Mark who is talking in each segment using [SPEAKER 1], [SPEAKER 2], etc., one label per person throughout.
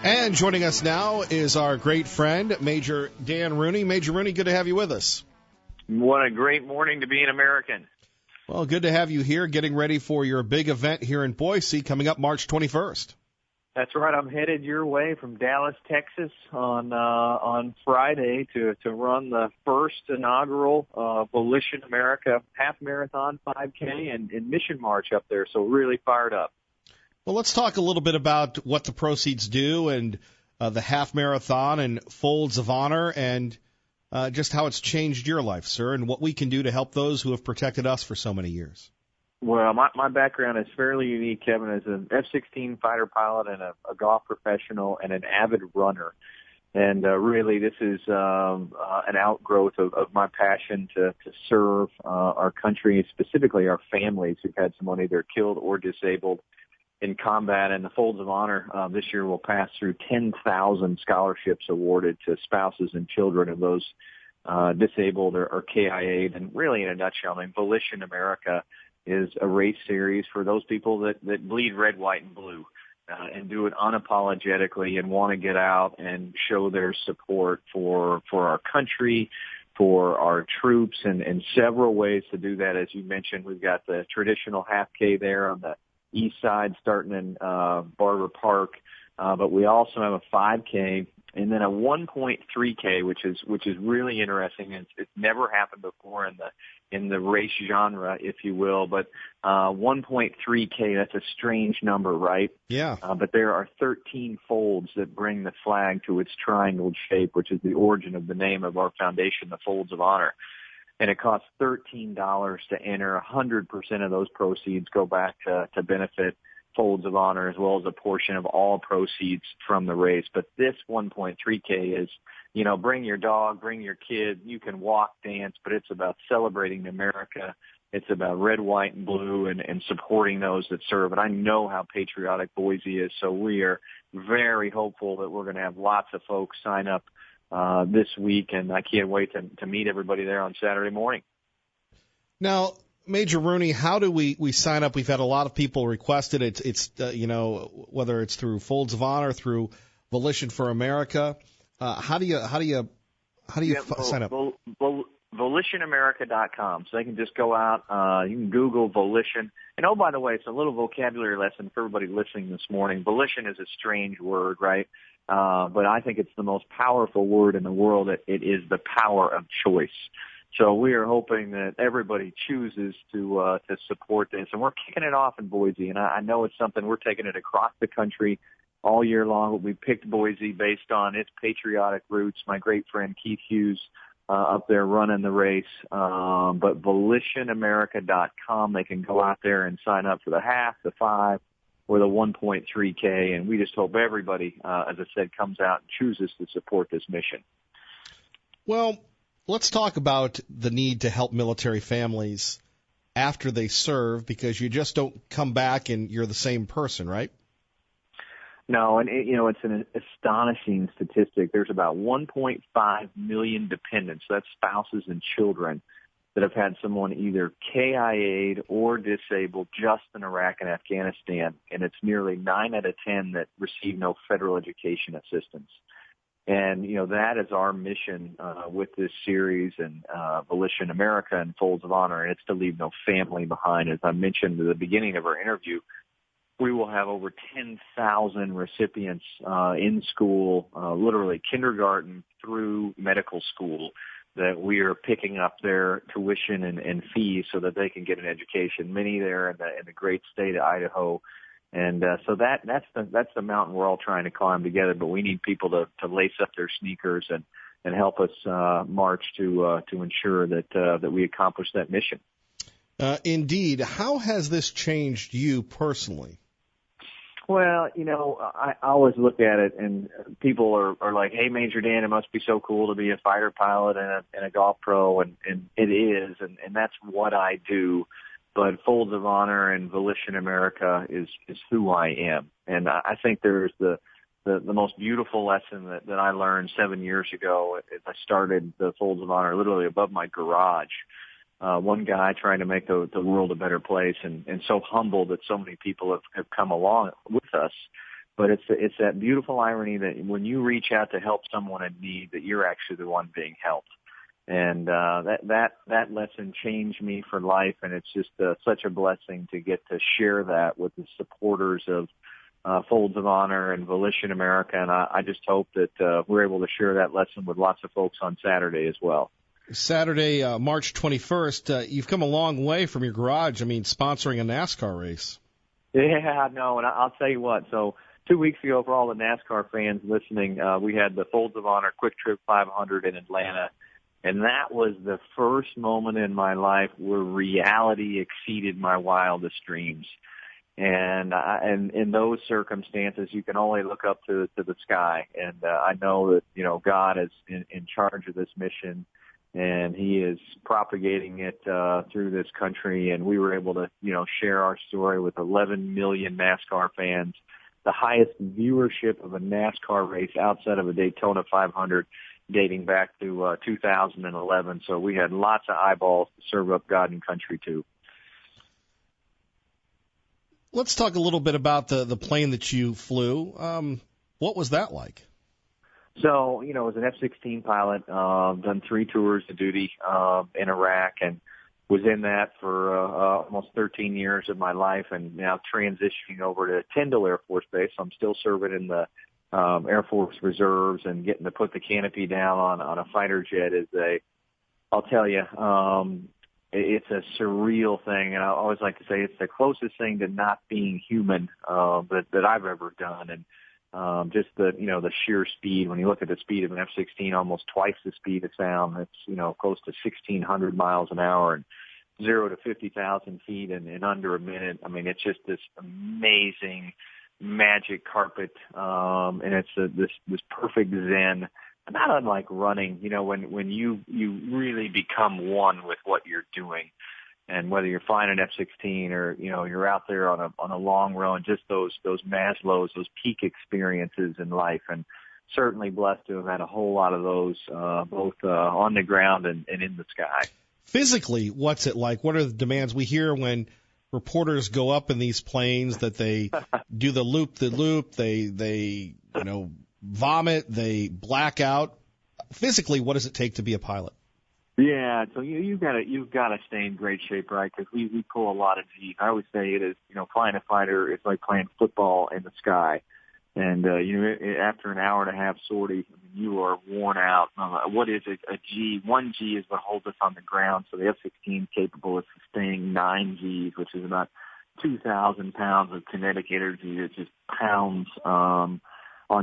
[SPEAKER 1] And joining us now is our great friend, Major Dan Rooney. Major Rooney, good to have you with us.
[SPEAKER 2] What a great morning to be an American.
[SPEAKER 1] Well, good to have you here, getting ready for your big event here in Boise coming up March 21st.
[SPEAKER 2] That's right. I'm headed your way from Dallas, Texas on Friday to run the first inaugural Volition America half marathon 5K and mission march up there. So really fired up.
[SPEAKER 1] Well, let's talk a little bit about what the proceeds do and the half marathon and Folds of Honor and just how it's changed your life, sir, and what we can do to help those who have protected us for so many years.
[SPEAKER 2] Well, my background is fairly unique, Kevin, as an F-16 fighter pilot and a golf professional and an avid runner. And really, this is an outgrowth of my passion to serve our country, specifically our families who've had someone either killed or disabled in combat. And the Folds of Honor this year will pass through 10,000 scholarships awarded to spouses and children of those disabled or KIA'd. And really, in a nutshell, I mean, Volition America is a race series for those people that bleed red, white, and blue and do it unapologetically and want to get out and show their support for our country, for our troops, and several ways to do that. As you mentioned, we've got the traditional half K there on the east side starting in Barber Park, but we also have a 5K and then a 1.3K, which is really interesting. It's never happened before in the race genre, if you will. But 1.3K, that's a strange number, right?
[SPEAKER 1] Yeah.
[SPEAKER 2] But there are 13 folds that bring the flag to its triangled shape, which is the origin of the name of our foundation, the Folds of Honor. And it costs $13 to enter. 100% of those proceeds go back to benefit Folds of Honor, as well as a portion of all proceeds from the race. But this 1.3K is, bring your dog, bring your kid. You can walk, dance, but it's about celebrating America. It's about red, white, and blue and supporting those that serve. And I know how patriotic Boise is, so we are very hopeful that we're going to have lots of folks sign up this week, and I can't wait to meet everybody there on Saturday morning.
[SPEAKER 1] Now, Major Rooney, how do we sign up? We've had a lot of people request it. It's whether it's through Folds of Honor, through Volition for America. How do you sign up?
[SPEAKER 2] VolitionAmerica.com. So they can just go out. You can Google Volition. And oh, by the way, it's a little vocabulary lesson for everybody listening this morning. Volition is a strange word, right? But I think it's the most powerful word in the world. It is the power of choice. So we are hoping that everybody chooses to support this. And we're kicking it off in Boise. And I know it's something we're taking it across the country all year long. We picked Boise based on its patriotic roots. My great friend Keith Hughes up there running the race. But VolitionAmerica.com, they can go out there and sign up for the half, the 5, or the 1.3K. And we just hope everybody, as I said, comes out and chooses to support this mission.
[SPEAKER 1] Well, let's talk about the need to help military families after they serve, because you just don't come back and you're the same person, right?
[SPEAKER 2] No, and it's an astonishing statistic. There's about 1.5 million dependents, that's spouses and children, that have had someone either KIA'd or disabled just in Iraq and Afghanistan, and it's nearly 9 out of 10 that receive no federal education assistance. And, that is our mission with this series and Volition America and Folds of Honor, and it's to leave no family behind. As I mentioned at the beginning of our interview, we will have over 10,000 recipients in school, literally kindergarten through medical school, that we are picking up their tuition and fees so that they can get an education. Many there in the great state of Idaho. And so that's the mountain we're all trying to climb together. But we need people to lace up their sneakers and help us march to ensure that we accomplish that mission.
[SPEAKER 1] Indeed. How has this changed you personally?
[SPEAKER 2] Well, I always look at it, and people are like, "Hey, Major Dan, it must be so cool to be a fighter pilot and a golf pro," and it is, and that's what I do. But Folds of Honor and Volition America is who I am. And I think there's the most beautiful lesson that I learned 7 years ago as I started the Folds of Honor literally above my garage. One guy trying to make the world a better place, and so humbled that so many people have come along with us. But it's that beautiful irony that when you reach out to help someone in need, that you're actually the one being helped. And that lesson changed me for life, and it's just such a blessing to get to share that with the supporters of Folds of Honor and Volition America. And I just hope that we're able to share that lesson with lots of folks on Saturday as well.
[SPEAKER 1] Saturday, March 21st, you've come a long way from your garage. I mean, sponsoring a NASCAR race.
[SPEAKER 2] Yeah, no, and I'll tell you what. So 2 weeks ago, for all the NASCAR fans listening, we had the Folds of Honor Quick Trip 500 in Atlanta. And that was the first moment in my life where reality exceeded my wildest dreams. And in those circumstances, you can only look up to the sky. And I know that, God is in charge of this mission, and he is propagating it through this country. And we were able to, share our story with 11 million NASCAR fans, the highest viewership of a NASCAR race outside of a Daytona 500 dating back to 2011. So we had lots of eyeballs to serve up God and country too.
[SPEAKER 1] Let's talk a little bit about the plane that you flew. What was that like?
[SPEAKER 2] So, as an F-16 pilot, done 3 tours of duty in Iraq, and was in that for almost 13 years of my life, and now transitioning over to Tyndall Air Force Base. I'm still serving in the Air Force Reserves, and getting to put the canopy down on a fighter jet I'll tell you, it's a surreal thing. And I always like to say it's the closest thing to not being human, that I've ever done. And, just the sheer speed, when you look at the speed of an F-16, almost twice the speed of sound. It's, close to 1,600 miles an hour, and 0 to 50,000 feet in under a minute. I mean, it's just this amazing magic carpet, and it's this perfect zen, not unlike running, when you really become one with what you're doing. And whether you're flying an F-16 or, you're out there on a long run, just those Maslow's, those peak experiences in life. And certainly blessed to have had a whole lot of those, both on the ground and in the sky. Physically,
[SPEAKER 1] what's it like? What are the demands? We hear when reporters go up in these planes that they do the loop, they vomit, they black out. Physically, what does it take to be a pilot?
[SPEAKER 2] Yeah, so you've got to stay in great shape, right? Because we pull a lot of G's. I always say it is, flying a fighter is like playing football in the sky. And after an hour and a half sortie, you are worn out. What is a G? 1 G is what holds us on the ground. So the F-16 is capable of sustaining 9 Gs, which is about 2,000 pounds of kinetic energy that just pounds on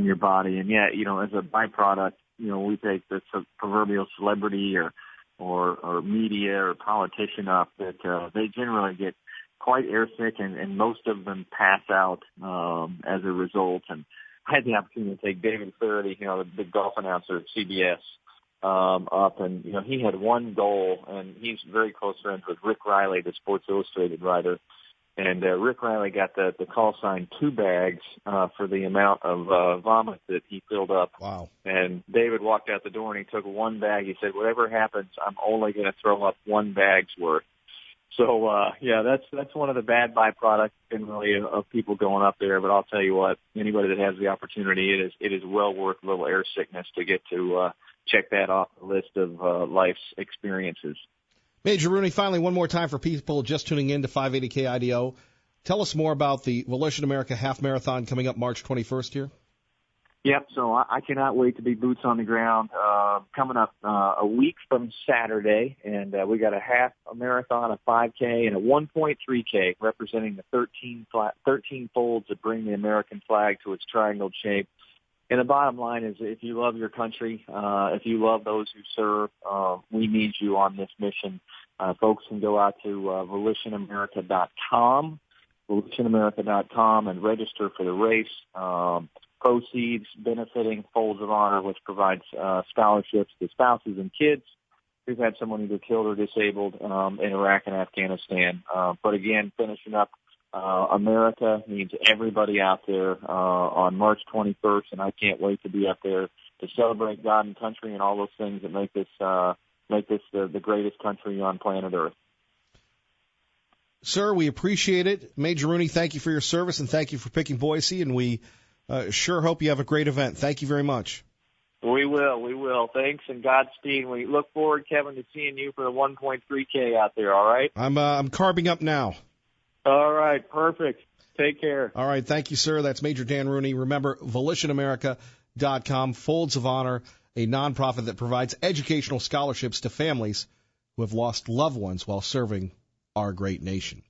[SPEAKER 2] your body. And yeah, as a byproduct, we take the proverbial celebrity or media or politician up that they generally get quite airsick, and most of them pass out as a result. And I had the opportunity to take David Flaherty, the big golf announcer at CBS, up, and he had one goal, and he's very close friends with Rick Riley, the Sports Illustrated writer. And Rick Riley got the call sign 2 bags for the amount of vomit that he filled up.
[SPEAKER 1] Wow.
[SPEAKER 2] And David walked out the door and he took 1 bag. He said, whatever happens, I'm only going to throw up 1 bag's worth. So, that's one of the bad byproducts generally of people going up there. But I'll tell you what, anybody that has the opportunity, it is well worth a little air sickness to get to check that off the list of life's experiences.
[SPEAKER 1] Major Rooney, finally, one more time for people just tuning in to 580 KIDO. Tell us more about the Volition America Half Marathon coming up March 21st here.
[SPEAKER 2] Yep, so I cannot wait to be boots on the ground coming up a week from Saturday, and we got a half a marathon, a 5K, and a 1.3K representing the 13 folds that bring the American flag to its triangle shape. And the bottom line is, if you love your country, if you love those who serve, we need you on this mission. Folks can go out to volitionamerica.com, and register for the race. Proceeds benefiting Folds of Honor, which provides scholarships to spouses and kids who've had someone either killed or disabled in Iraq and Afghanistan. But again, finishing up, America needs everybody out there on March 21st, and I can't wait to be up there to celebrate God and country and all those things that make this the greatest country on planet Earth.
[SPEAKER 1] Sir, we appreciate it. Major Rooney, thank you for your service, and thank you for picking Boise, and we Sure hope you have a great event. Thank you very much.
[SPEAKER 2] We will. Thanks and Godspeed. We look forward, Kevin, to seeing you for the 1.3K out there, all right?
[SPEAKER 1] I'm carbing up now.
[SPEAKER 2] All right, perfect. Take care.
[SPEAKER 1] All right, thank you, sir. That's Major Dan Rooney. Remember, VolitionAmerica.com, Folds of Honor, a nonprofit that provides educational scholarships to families who have lost loved ones while serving our great nation.